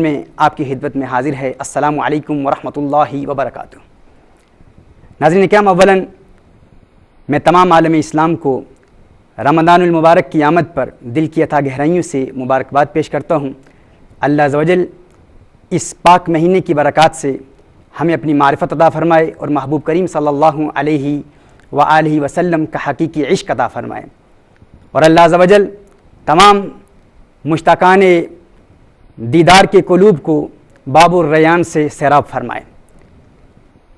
میں آپ کی خدمت میں حاضر ہے۔ السلام علیکم ورحمۃ اللہ وبرکاتہ۔ ناظرین کرام، اولاً میں تمام عالم اسلام کو رمضان المبارک کی آمد پر دل کی اتھا گہرائیوں سے مبارکباد پیش کرتا ہوں۔ اللہ عز و جل اس پاک مہینے کی برکات سے ہمیں اپنی معرفت عطا فرمائے اور محبوب کریم صلی اللہ علیہ وآلہ وسلم کا حقیقی عشق عطا فرمائے، اور اللہ عز و جل تمام مشتاقان دیدار کے قلوب کو باب الریان سے سیراب فرمائے۔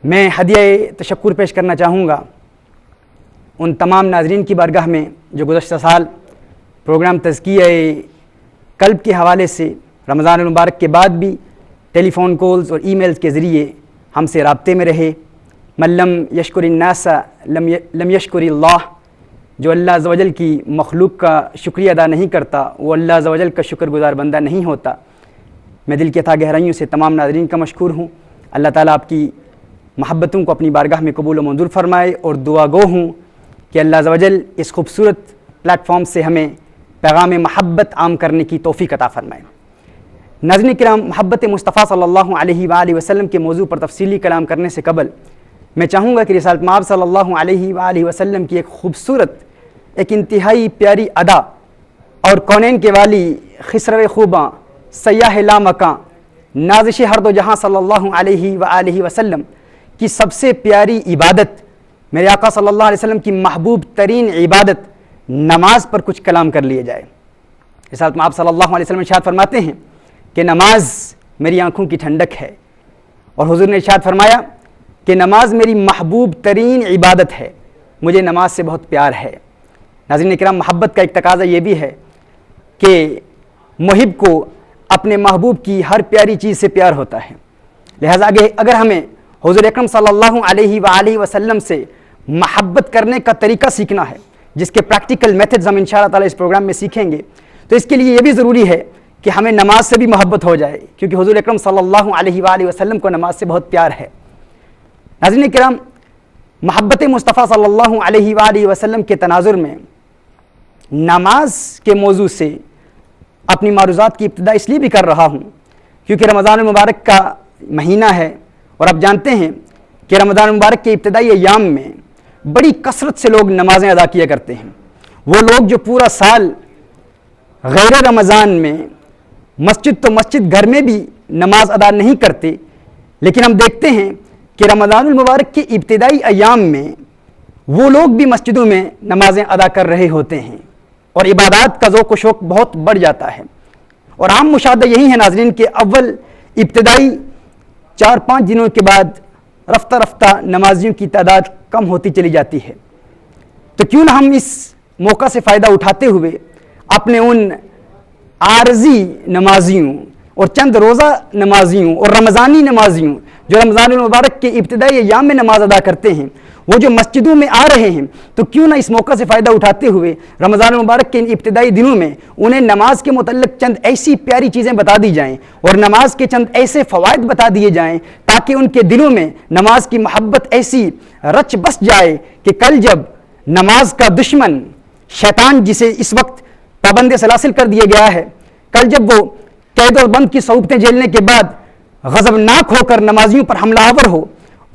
میں ہدیہ تشکر پیش کرنا چاہوں گا ان تمام ناظرین کی بارگاہ میں جو گزشتہ سال پروگرام تزکیہ قلب کے حوالے سے رمضان المبارک کے بعد بھی ٹیلی فون کالز اور ای میلز کے ذریعے ہم سے رابطے میں رہے۔ من لم یشکر الناس لم یشکر اللہ، جو اللہ عز و جل کی مخلوق کا شکریہ ادا نہیں کرتا وہ اللہ عز و جل کا شکر گزار بندہ نہیں ہوتا۔ میں دل کی اتھا گہرائیوں سے تمام ناظرین کا مشکور ہوں۔ اللہ تعالیٰ آپ کی محبتوں کو اپنی بارگاہ میں قبول و منظور فرمائے، اور دعا گو ہوں کہ اللہ عز و جل اس خوبصورت پلیٹ فارم سے ہمیں پیغام محبت عام کرنے کی توفیق عطا فرمائے۔ ناظرین کرام، محبت مصطفیٰ صلی اللہ علیہ وآلہ وسلم کے موضوع پر تفصیلی کلام کرنے سے قبل میں چاہوں گا کہ رسالت مآب صلی اللہ علیہ وآلہ وسلم کی ایک خوبصورت، ایک انتہائی پیاری ادا اور کونین کے والی، خسرو خوباں، سیاح لامکاں، نازش ہر دو جہاں صلی اللہ علیہ وآلہ وسلم کی سب سے پیاری عبادت، میرے آقا صلی اللہ علیہ وسلم کی محبوب ترین عبادت نماز پر کچھ کلام کر لیے جائے۔ رسالت مآب صلی اللہ علیہ وسلم ارشاد فرماتے ہیں کہ نماز میری آنکھوں کی ٹھنڈک ہے، اور حضور نے ارشاد فرمایا کہ نماز میری محبوب ترین عبادت ہے، مجھے نماز سے بہت پیار ہے۔ ناظرین کرام، محبت کا ایک تقاضا یہ بھی ہے کہ محب کو اپنے محبوب کی ہر پیاری چیز سے پیار ہوتا ہے، لہٰذا اگر ہمیں حضور اکرم صلی اللہ علیہ وآلہ وسلم سے محبت کرنے کا طریقہ سیکھنا ہے، جس کے پریکٹیکل میتھڈز ہم انشاءاللہ تعالی اس پروگرام میں سیکھیں گے، تو اس کے لیے یہ بھی ضروری ہے کہ ہمیں نماز سے بھی محبت ہو جائے، کیونکہ حضور اکرم صلی اللہ علیہ وآلہ وسلم کو نماز سے بہت پیار ہے۔ ناظرین کرام، محبت مصطفیٰ صلی اللہ علیہ وآلہ وسلم کے تناظر میں نماز کے موضوع سے اپنی معروضات کی ابتدا اس لیے بھی کر رہا ہوں کیونکہ رمضان المبارک کا مہینہ ہے، اور آپ جانتے ہیں کہ رمضان المبارک کے ابتدائی ایام میں بڑی کثرت سے لوگ نمازیں ادا کیا کرتے ہیں۔ وہ لوگ جو پورا سال غیر رمضان میں مسجد تو مسجد گھر میں بھی نماز ادا نہیں کرتے، لیکن ہم دیکھتے ہیں کہ رمضان المبارک کے ابتدائی ایام میں وہ لوگ بھی مسجدوں میں نمازیں ادا کر رہے ہوتے ہیں، اور عبادات کا ذوق و شوق بہت بڑھ جاتا ہے۔ اور عام مشاہدہ یہی ہے ناظرین کہ ابتدائی 4-5 دنوں کے بعد رفتہ رفتہ نمازیوں کی تعداد کم ہوتی چلی جاتی ہے۔ تو کیوں نہ ہم اس موقع سے فائدہ اٹھاتے ہوئے اپنے ان عارضی نمازیوں اور چند روزہ نمازیوں اور رمضانی نمازیوں جو رمضان المبارک کے ابتدائی ایام میں نماز ادا کرتے ہیں، وہ جو مسجدوں میں آ رہے ہیں، تو کیوں نہ اس موقع سے فائدہ اٹھاتے ہوئے رمضان المبارک کے ان ابتدائی دنوں میں انہیں نماز کے متعلق چند ایسی پیاری چیزیں بتا دی جائیں، اور نماز کے چند ایسے فوائد بتا دیے جائیں تاکہ ان کے دلوں میں نماز کی محبت ایسی رچ بس جائے کہ کل جب نماز کا دشمن شیطان، جسے اس وقت پابند سلاسل کر دیا گیا ہے، کل جب وہ قید و بند کی صعوبتیں جھیلنے کے بعد غضبناک ہو کر نمازیوں پر حملہ آور ہو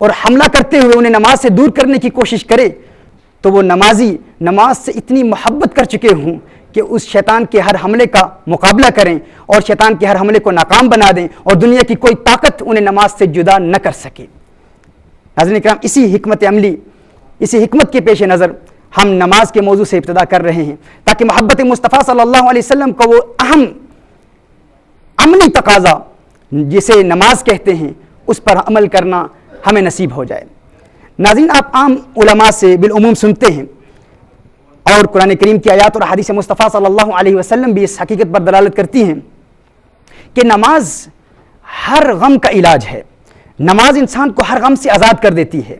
اور حملہ کرتے ہوئے انہیں نماز سے دور کرنے کی کوشش کرے، تو وہ نمازی نماز سے اتنی محبت کر چکے ہوں کہ اس شیطان کے ہر حملے کا مقابلہ کریں اور شیطان کے ہر حملے کو ناکام بنا دیں، اور دنیا کی کوئی طاقت انہیں نماز سے جدا نہ کر سکے۔ ناظرین کرام، اسی حکمت عملی، اسی حکمت کے پیش نظر ہم نماز کے موضوع سے ابتدا کر رہے ہیں، تاکہ محبت مصطفیٰ صلی اللہ علیہ وسلم کا وہ اہم عملی تقاضا جسے نماز کہتے ہیں، اس پر عمل کرنا ہمیں نصیب ہو جائے۔ ناظرین، آپ عام علماء سے بالعموم سنتے ہیں، اور قرآن کریم کی آیات اور حدیث مصطفیٰ صلی اللہ علیہ وسلم بھی اس حقیقت پر دلالت کرتی ہیں کہ نماز ہر غم کا علاج ہے۔ نماز انسان کو ہر غم سے آزاد کر دیتی ہے،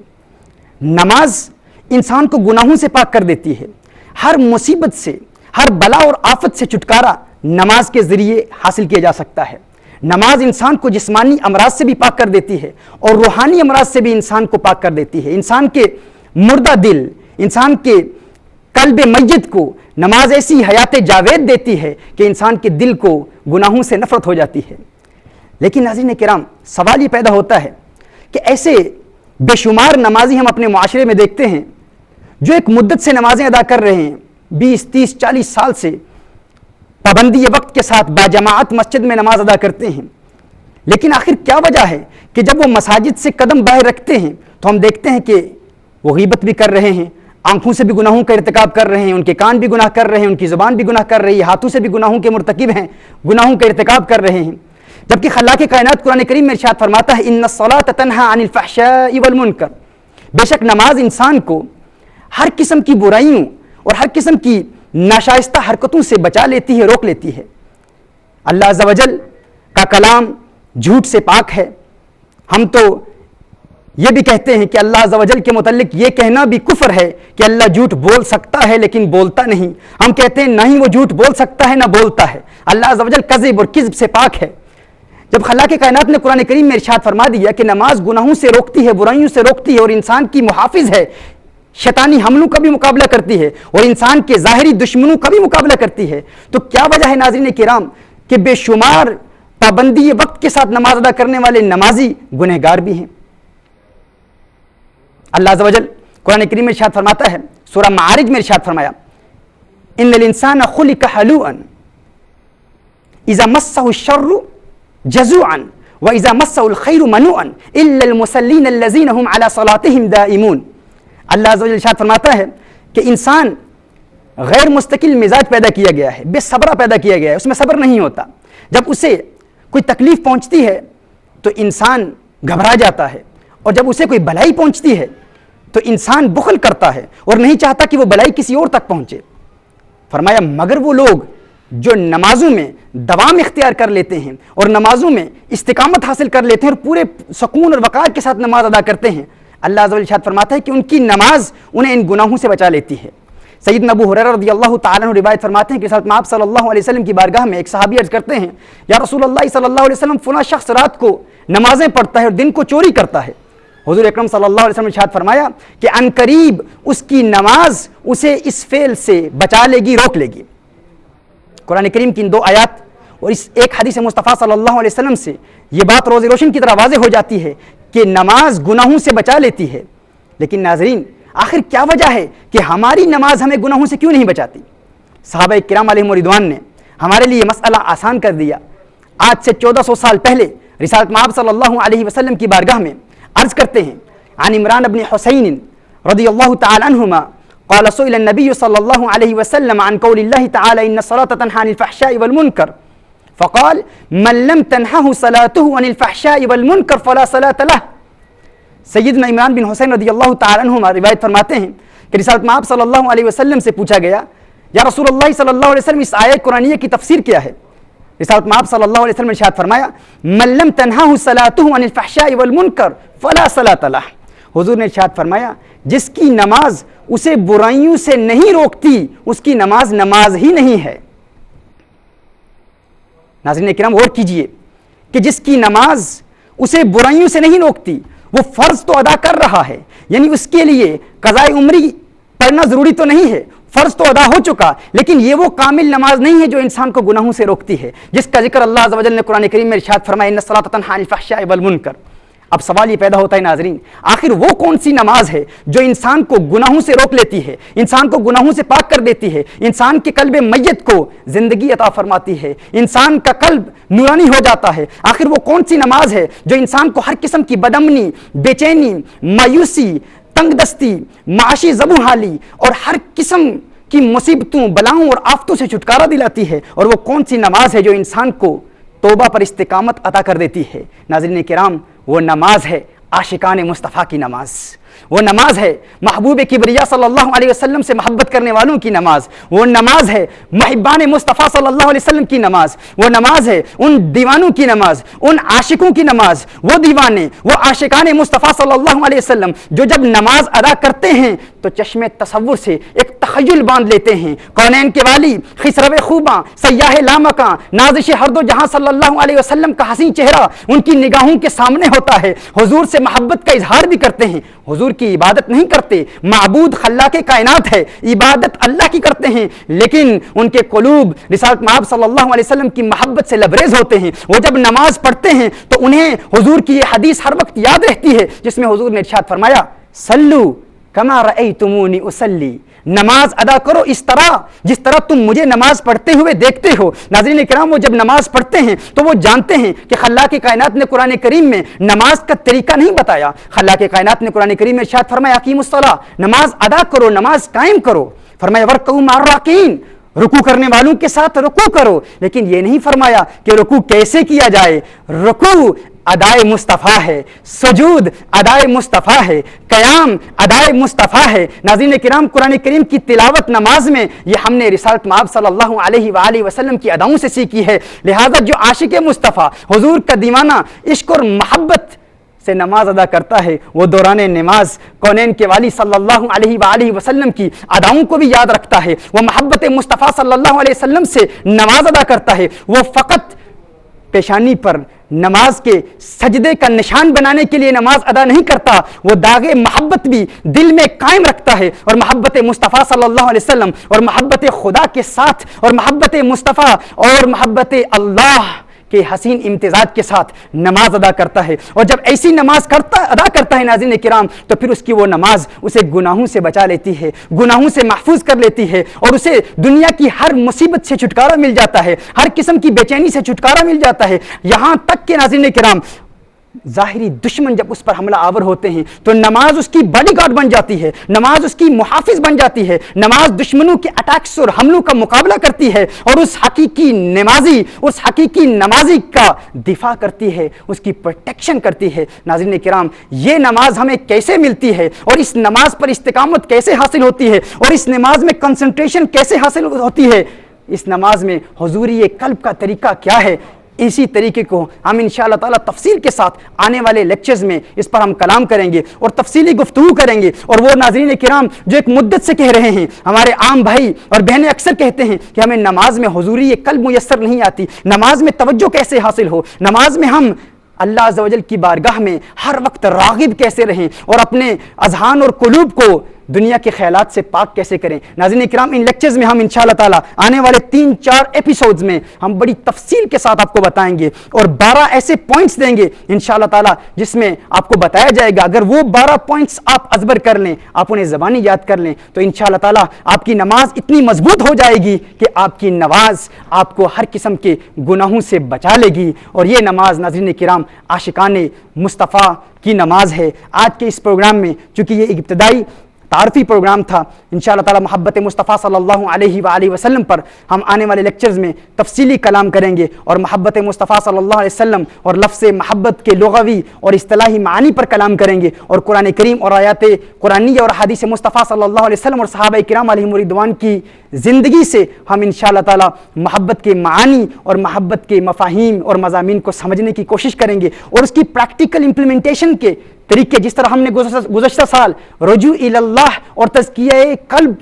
نماز انسان کو گناہوں سے پاک کر دیتی ہے، ہر مصیبت سے، ہر بلا اور آفت سے چھٹکارا نماز کے ذریعے حاصل کیا جا سکتا ہے۔ نماز انسان کو جسمانی امراض سے بھی پاک کر دیتی ہے، اور روحانی امراض سے بھی انسان کو پاک کر دیتی ہے۔ انسان کے مردہ دل، انسان کے قلب میت کو نماز ایسی حیات جاوید دیتی ہے کہ انسان کے دل کو گناہوں سے نفرت ہو جاتی ہے۔ لیکن ناظرین کرام سوال یہ پیدا ہوتا ہے کہ ایسے بے شمار نمازی ہم اپنے معاشرے میں دیکھتے ہیں جو ایک مدت سے نمازیں ادا کر رہے ہیں، 20 30 40 سال سے پابندی وقت کے ساتھ باجماعت مسجد میں نماز ادا کرتے ہیں، لیکن آخر کیا وجہ ہے کہ جب وہ مساجد سے قدم باہر رکھتے ہیں تو ہم دیکھتے ہیں کہ وہ غیبت بھی کر رہے ہیں، آنکھوں سے بھی گناہوں کا ارتکاب کر رہے ہیں، ان کے کان بھی گناہ کر رہے ہیں، ان کی زبان بھی گناہ کر رہی ہے، ہاتھوں سے بھی گناہوں کے مرتکب ہیں، گناہوں کا ارتکاب کر رہے ہیں، جبکہ خلاق کائنات قرآن کریم میں ارشاد فرماتا ہے ان الصلاۃ تنہی عن الفحشاء والمنکر، بے شک نماز انسان کو ہر قسم کی برائیوں اور ہر قسم کی ناشائستہ حرکتوں سے بچا لیتی ہے، روک لیتی ہے۔ اللہ عز و جل کا کلام جھوٹ سے پاک ہے۔ ہم تو یہ بھی کہتے ہیں کہ اللہ عز و جل کے متعلق یہ کہنا بھی کفر ہے کہ اللہ جھوٹ بول سکتا ہے لیکن بولتا نہیں۔ ہم کہتے ہیں نہ ہی وہ جھوٹ بول سکتا ہے نہ بولتا ہے، اللہ عز و جل کذب اور کذب سے پاک ہے۔ جب خلاق کائنات نے قرآن کریم میں ارشاد فرما دیا کہ نماز گناہوں سے روکتی ہے، برائیوں سے روکتی ہے اور انسان کی محافظ ہے، شیطانی حملوں کا بھی مقابلہ کرتی ہے اور انسان کے ظاہری دشمنوں کا بھی مقابلہ کرتی ہے، تو کیا وجہ ہے ناظرین کرام کہ بے شمار پابندی وقت کے ساتھ نماز ادا کرنے والے نمازی گنہگار بھی ہیں۔ اللہ عز و جل قرآن کریم میں ارشاد فرماتا ہے، سورہ معارج میں ارشاد فرمایا ان الانسان خلق ہلوعا اذا مسہ الشر جزوعا واذا مسہ الخیر منوعا الا المصلین الذین هم علی صلاتهم دائمون۔ اللہ عز و جل ارشاد فرماتا ہے کہ انسان غیر مستقل مزاج پیدا کیا گیا ہے، بے صبرہ پیدا کیا گیا ہے، اس میں صبر نہیں ہوتا۔ جب اسے کوئی تکلیف پہنچتی ہے تو انسان گھبرا جاتا ہے، اور جب اسے کوئی بلائی پہنچتی ہے تو انسان بخل کرتا ہے اور نہیں چاہتا کہ وہ بلائی کسی اور تک پہنچے۔ فرمایا مگر وہ لوگ جو نمازوں میں دوام اختیار کر لیتے ہیں اور نمازوں میں استقامت حاصل کر لیتے ہیں اور پورے سکون اور وقار کے ساتھ نماز ادا کرتے ہیں، اللہ عز و جل ارشاد فرماتا ہے کہ ان کی نماز انہیں ان گناہوں سے بچا لیتی ہے۔ سیدنا ابو ہریرہ رضی اللہ تعالیٰ عنہ روایت فرماتے ہیں کہ ساتھ آپ صلی اللہ علیہ وسلم کی بارگاہ میں ایک صحابی عرض کرتے ہیں یا رسول اللہ صلی اللہ علیہ وسلم فلاں شخص رات کو نمازیں پڑھتا ہے اور دن کو چوری کرتا ہے۔ حضور اکرم صلی اللہ علیہ وسلم نے ارشاد فرمایا کہ ان قریب اس کی نماز اسے اس فعل سے بچا لے گی، روک لے گی۔ قرآن کریم کی ان 2 آیات اور اس ایک حدیث مصطفیٰ صلی اللہ علیہ وسلم سے یہ بات روز روشن کی طرح واضح ہو جاتی ہے کہ نماز گناہوں سے بچا لیتی ہے۔ لیکن ناظرین آخر کیا وجہ ہے کہ ہماری نماز ہمیں گناہوں سے کیوں نہیں بچاتی؟ صحابہ کرام علیہم رضوان نے ہمارے لیے مسئلہ آسان کر دیا۔ آج سے 1400 سال پہلے رسالت مآب صلی اللہ علیہ وسلم کی بارگاہ میں عرض کرتے ہیں عن عمران بن حسین رضی اللہ تعالی عنہما قال سئل النبی صلی اللہ علیہ وسلم عن قول اللہ تعالی ان الصلاة تنہی عن الفحشاء والمنکر فقال من لم تنہه صلاته عن الفحشاء والمنکر فلا صلاة له۔ سیدنا عمران بن حسین رضی اللہ تعالی عنہما روایت فرماتے ہیں کہ رسالت مآب صلی اللہ علیہ وسلم سے پوچھا گیا یا رسول اللہ صلی اللہ علیہ وسلم اس آیت قرآنیہ کی تفسیر کیا ہے؟ رسالت مآب صلی اللہ علیہ وسلم نے ارشاد فرمایا من لم تنہه صلاته عن الفحشاء والمنکر فلا صلاة له۔ حضور نے ارشاد فرمایا جس کی نماز اسے برائیوں سے نہیں روکتی اس کی نماز نماز ہی نہیں ہے۔ ناظرین کرام غور کیجئے کہ جس کی نماز اسے برائیوں سے نہیں روکتی وہ فرض تو ادا کر رہا ہے، یعنی اس کے لیے قضاء عمری پڑھنا ضروری تو نہیں ہے، فرض تو ادا ہو چکا، لیکن یہ وہ کامل نماز نہیں ہے جو انسان کو گناہوں سے روکتی ہے، جس کا ذکر اللہ عز و جل نے قرآن کریم میں ارشاد فرمایا ان الصلاۃ تنہی عن الفحشاء والمنکر۔ اب سوال یہ پیدا ہوتا ہے ناظرین آخر وہ کون سی نماز ہے جو انسان کو گناہوں سے روک لیتی ہے، انسان کو گناہوں سے پاک کر دیتی ہے، انسان کے قلب میت کو زندگی عطا فرماتی ہے، انسان کا قلب نورانی ہو جاتا ہے؟ آخر وہ کون سی نماز ہے جو انسان کو ہر قسم کی بدامنی، بے چینی، مایوسی، تنگ دستی، معاشی زبوں حالی اور ہر قسم کی مصیبتوں، بلاؤں اور آفتوں سے چھٹکارا دلاتی ہے؟ اور وہ کون سی نماز ہے جو انسان کو توبہ پر استقامت عطا کر دیتی ہے؟ ناظرین کرام وہ نماز ہے عاشقان مصطفیٰ کی نماز، وہ نماز ہے محبوب کبریا صلی اللہ علیہ وسلم سے محبت کرنے والوں کی نماز، وہ نماز ہے محبان مصطفیٰ صلی اللہ علیہ وسلم کی نماز، وہ نماز ہے ان دیوانوں کی نماز، ان عاشقوں کی نماز، وہ دیوانے، وہ عاشقان مصطفیٰ صلی اللہ علیہ وسلم جو جب نماز ادا کرتے ہیں تو چشم تصور سے ایک تخیل باندھ لیتے ہیں، کونین کے والی، خسرو خوباں، سیاح لامکاں، نازش ہر دو جہاں صلی اللہ علیہ وسلم کا حسین چہرہ ان کی نگاہوں کے سامنے ہوتا ہے، حضور سے محبت کا اظہار بھی کرتے ہیں۔ حضور حضور کی عبادت نہیں کرتے. معبود خلاق کائنات ہے, عبادت اللہ کی کرتے ہیں, لیکن ان کے قلوب رسالت مآب صلی اللہ علیہ وسلم کی محبت سے لبریز ہوتے ہیں. وہ جب نماز پڑھتے ہیں تو انہیں حضور کی یہ حدیث ہر وقت یاد رہتی ہے جس میں حضور نے ارشاد فرمایا صلو کما رأیتمونی اصلی, نماز ادا کرو اس طرح جس طرح تم مجھے نماز پڑھتے ہوئے دیکھتے ہو. ناظرین کرام, وہ جب نماز پڑھتے ہیں تو وہ جانتے ہیں کہ خلاق کائنات نے قرآن کریم میں نماز کا طریقہ نہیں بتایا. خلاق کائنات نے قرآن کریم میں ارشاد فرمایا اقیموا الصلاۃ, نماز ادا کرو, نماز قائم کرو. فرمایا ورکعوا مع الراکعین, رکوع کرنے والوں کے ساتھ رکوع کرو. لیکن یہ نہیں فرمایا کہ رکوع کیسے کیا جائے. رکوع ادائے مصطفیٰ ہے, سجود ادائے مصطفیٰ ہے, قیام ادائے مصطفیٰ ہے. ناظرین کرام, قرآن کریم کی تلاوت نماز میں یہ ہم نے رسالت مآب صلی اللہ علیہ وآلہ وسلم کی اداؤں سے سیکھی ہے. لہذا جو عاشق مصطفیٰ حضور کا دیوانہ عشق اور محبت سے نماز ادا کرتا ہے وہ دوران نماز کونین کے والی صلی اللہ علیہ وآلہ وسلم کی اداؤں کو بھی یاد رکھتا ہے. وہ محبت مصطفیٰ صلی اللہ علیہ وسلم سے نماز ادا کرتا ہے. وہ فقط پیشانی پر نماز کے سجدے کا نشان بنانے کے لیے نماز ادا نہیں کرتا, وہ داغ محبت بھی دل میں قائم رکھتا ہے اور محبت مصطفیٰ صلی اللہ علیہ وسلم اور محبت خدا کے ساتھ اور محبت مصطفیٰ اور محبت اللہ کے حسین امتزاج کے ساتھ نماز ادا کرتا ہے. اور جب ایسی نماز ادا کرتا ہے ناظرین کرام, تو پھر اس کی وہ نماز اسے گناہوں سے بچا لیتی ہے, گناہوں سے محفوظ کر لیتی ہے, اور اسے دنیا کی ہر مصیبت سے چھٹکارا مل جاتا ہے, ہر قسم کی بے چینی سے چھٹکارا مل جاتا ہے. یہاں تک کہ ناظرین کرام ظاہری دشمن جب اس پر حملہ آور ہوتے ہیں تو نماز اس کی باڈی گارڈ بن جاتی ہے, نماز اس کی محافظ بن جاتی ہے. نماز دشمنوں کے اٹیکس اور حملوں کا مقابلہ کرتی ہے اور اس حقیقی نمازی کا دفاع کرتی ہے, اس کی پروٹیکشن کرتی ہے. ناظرین کرام, یہ نماز ہمیں کیسے ملتی ہے اور اس نماز پر استقامت کیسے حاصل ہوتی ہے اور اس نماز میں کنسنٹریشن کیسے حاصل ہوتی ہے, اس نماز میں حضوری قلب کا طریقہ کیا ہے, اسی طریقے کو ہم انشاءاللہ تعالی تفصیل کے ساتھ آنے والے لیکچرز میں اس پر ہم کلام کریں گے اور تفصیلی گفتگو کریں گے. اور وہ ناظرین کرام جو ایک مدت سے کہہ رہے ہیں, ہمارے عام بھائی اور بہنیں اکثر کہتے ہیں کہ ہمیں نماز میں حضوری قلب میسر نہیں آتی, نماز میں توجہ کیسے حاصل ہو, نماز میں ہم اللہ عز و جل کی بارگاہ میں ہر وقت راغب کیسے رہیں اور اپنے اذہان اور قلوب کو دنیا کے خیالات سے پاک کیسے کریں. ناظرین کرام, ان لیکچرز میں ہم انشاءاللہ تعالی آنے والے 3-4 ایپیسوڈز میں ہم بڑی تفصیل کے ساتھ آپ کو بتائیں گے اور 12 ایسے پوائنٹس دیں گے انشاءاللہ تعالی جس میں آپ کو بتایا جائے گا اگر وہ 12 پوائنٹس آپ ازبر کر لیں, آپ انہیں زبانی یاد کر لیں, تو انشاءاللہ تعالی آپ کی نماز اتنی مضبوط ہو جائے گی کہ آپ کی نماز آپ کو ہر قسم کے گناہوں سے بچا لے گی. اور یہ نماز ناظرین کرام عاشقان مصطفیٰ کی نماز ہے. آج کے اس پروگرام میں چونکہ یہ ابتدائی تعارفی پروگرام تھا, انشاءاللہ تعالی محبت مصطفیٰ صلی اللہ علیہ وآلہ وسلم پر ہم آنے والے لیکچرز میں تفصیلی کلام کریں گے اور محبت مصطفیٰ صلی اللہ علیہ وسلم اور لفظ محبت کے لغوی اور اصطلاحی معانی پر کلام کریں گے اور قرآن کریم اور آیات قرآنیہ اور حدیث مصطفیٰ صلی اللہ علیہ وسلم اور صحابہ کرام علیہم رضوان کی زندگی سے ہم انشاءاللہ تعالی محبت کے معانی اور محبت کے مفاہیم اور مضامین کو سمجھنے کی کوشش کریں گے اور اس کی پریکٹیکل امپلیمنٹیشن کے طریقے, جس طرح ہم نے گزشتہ سال رجوع اللہ اور تزکیہ قلب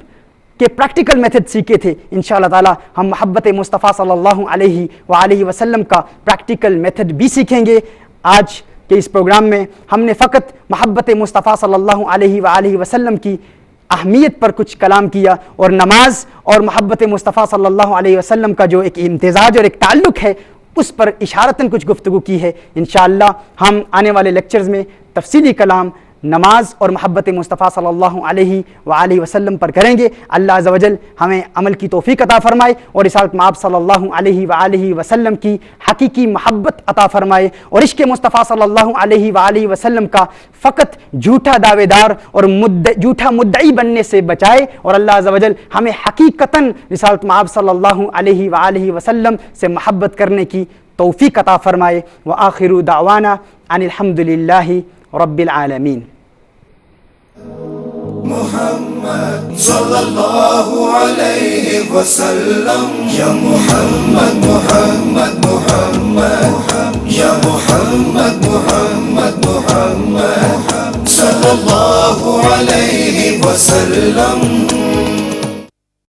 کے پریکٹیکل میتھڈ سیکھے تھے, انشاءاللہ تعالی ہم محبت مصطفیٰ صلی اللہ علیہ وآلہ وسلم کا پریکٹیکل میتھڈ بھی سیکھیں گے. آج کے اس پروگرام میں ہم نے فقط محبت مصطفیٰ صلی اللہ علیہ وآلہ وسلم کی اہمیت پر کچھ کلام کیا اور نماز اور محبت مصطفیٰ صلی اللہ علیہ وسلم کا جو ایک امتزاج اور ایک تعلق ہے اس پر اشارتاً کچھ گفتگو کی ہے. انشاءاللہ ہم آنے والے لیکچرز میں تفصیلی کلام نماز اور محبت مصطفیٰ صلی اللہ علیہ وآلہ وسلم پر کریں گے. اللہ عز و جل ہمیں عمل کی توفیق عطا فرمائے اور رسالت مآب صلی اللہ علیہ وآلہ وسلم کی حقیقی محبت عطا فرمائے اور عشق مصطفیٰ صلی اللہ علیہ وآلہ وسلم کا فقط جھوٹا دعوے دار اور جھوٹا مدعی بننے سے بچائے اور اللہ عز و جل ہمیں حقیقتاً رسالت مآب صلی اللہ علیہ وآلہ وسلم سے محبت کرنے کی توفیق عطا فرمائے. وآخر دعوانا ان الحمد للہ رب العالمین. محمد صلی اللہ علیہ وسلم یا محمد محمد محمد یا محمد محمد محمد صلی اللہ علیہ وسلم.